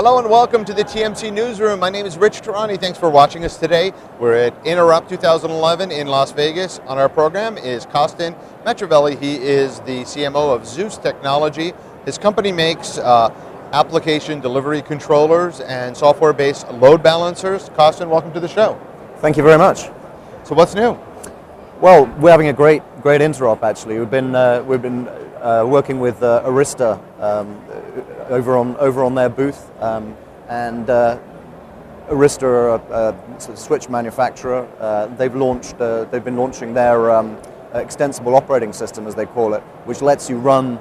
Hello and welcome to the TMC Newsroom. My name is Rich Tehrani. Thanks for watching us today. We're at Interrupt 2011 in Las Vegas. On our program is Kosten Metreweli. He is the CMO of Zeus Technology. His company makes application delivery controllers and software-based load balancers. Kosten, welcome to the show. Thank you very much. So what's new? Well, we're having a great interop actually. We've been working with Arista over on their booth, and Arista are a sort of switch manufacturer. They've been launching their extensible operating system, as they call it, which lets you run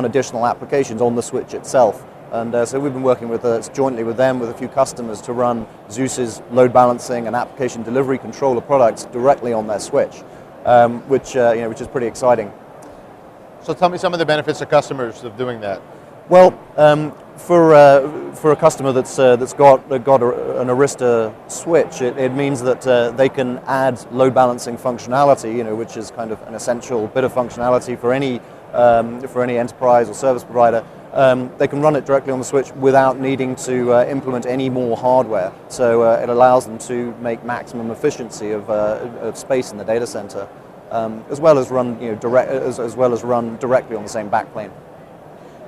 additional applications on the switch itself. And so we've been working with jointly with them, with a few customers, to run Zeus's load balancing and application delivery controller products directly on their switch, which is pretty exciting. So tell me some of the benefits to customers of doing that. Well, for a customer that's got an Arista switch, it means that they can add load balancing functionality, which is kind of an essential bit of functionality for any enterprise or service provider. They can run it directly on the switch without needing to implement any more hardware. So it allows them to make maximum efficiency of space in the data center, as well as run directly on the same backplane.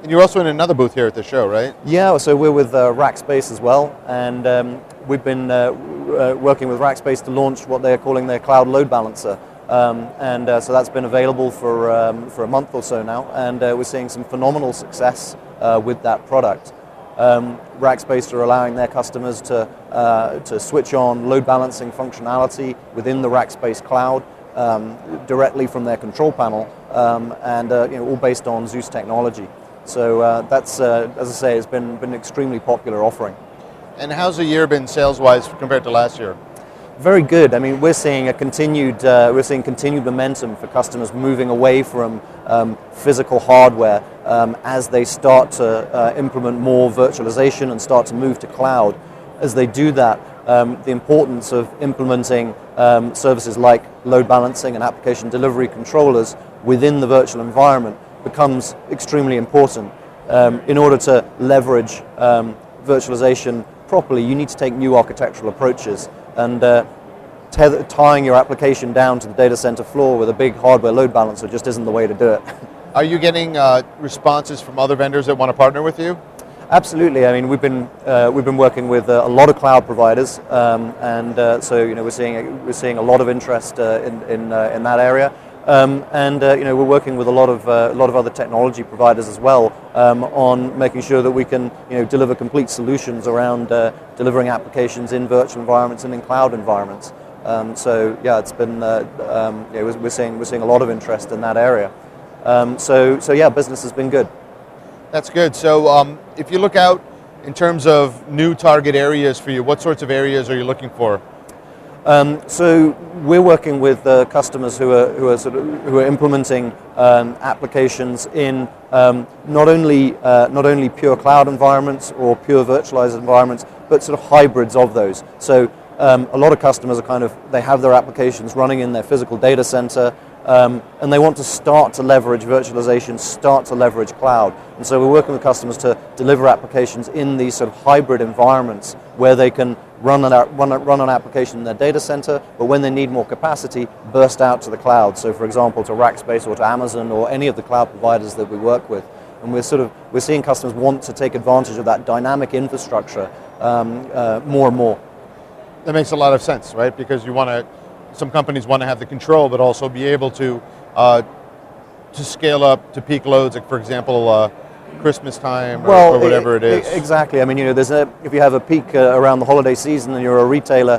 And you're also in another booth here at the show, right? Yeah, so we're with Rackspace as well, and we've been working with Rackspace to launch what they're calling their cloud load balancer. So that's been available for a month or so now, and we're seeing some phenomenal success with that product. Rackspace are allowing their customers to switch on load balancing functionality within the Rackspace cloud directly from their control panel, and all based on Zeus technology. So that's, as I say, it's been an extremely popular offering. And how's the year been sales-wise compared to last year? Very good. I mean, we're seeing continued momentum for customers moving away from physical hardware as they start to implement more virtualization and start to move to cloud. As they do that, the importance of implementing services like load balancing and application delivery controllers within the virtual environment becomes extremely important. In order to leverage virtualization properly, you need to take new architectural approaches. And tying your application down to the data center floor with a big hardware load balancer just isn't the way to do it. Are you getting responses from other vendors that want to partner with you? Absolutely. I mean, we've been working with a lot of cloud providers, so we're seeing a lot of interest in that area. We're working with a lot of other technology providers as well on making sure that we can deliver complete solutions around delivering applications in virtual environments and in cloud environments. So yeah, it's been we're seeing a lot of interest in that area. So yeah, business has been good. That's good. So if you look out in terms of new target areas for you, what sorts of areas are you looking for? So we're working with customers who are implementing applications in not only pure cloud environments or pure virtualized environments, but sort of hybrids of those. So a lot of customers they have their applications running in their physical data center, and they want to start to leverage virtualization, start to leverage cloud. And so we're working with customers to deliver applications in these sort of hybrid environments where they can run an application in their data center, but when they need more capacity, burst out to the cloud. So for example, to Rackspace or to Amazon or any of the cloud providers that we work with. And we're seeing customers want to take advantage of that dynamic infrastructure more and more. That makes a lot of sense, right? Because some companies want to have the control, but also be able to scale up to peak loads, like for example, Christmas time or whatever it is. Exactly. I mean, if you have a peak around the holiday season and you're a retailer,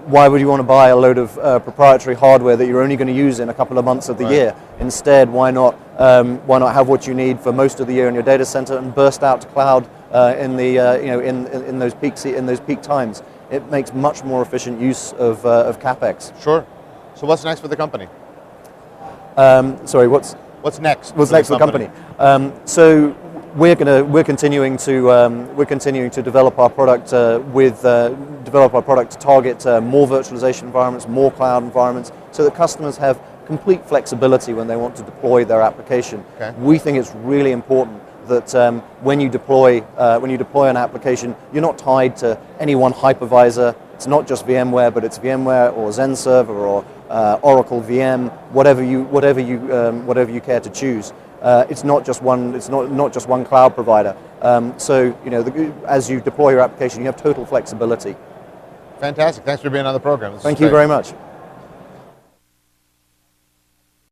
why would you want to buy a load of proprietary hardware that you're only going to use in a couple of months of the year? Instead, why not have what you need for most of the year in your data center and burst out to cloud in those peak times? It makes much more efficient use of CapEx. Sure. So what's next for the company? Sorry, what's next? What's next for the company? So we're continuing to develop our product to target more virtualization environments, more cloud environments, so that customers have complete flexibility when they want to deploy their application. Okay. We think it's really important that when you deploy an application, you're not tied to any one hypervisor. It's not just VMware, but it's VMware or Zen Server or Oracle VM, whatever you care to choose. It's not just one. It's not just one cloud provider. So as you deploy your application, you have total flexibility. Fantastic. Thanks for being on the program. Thank you very much.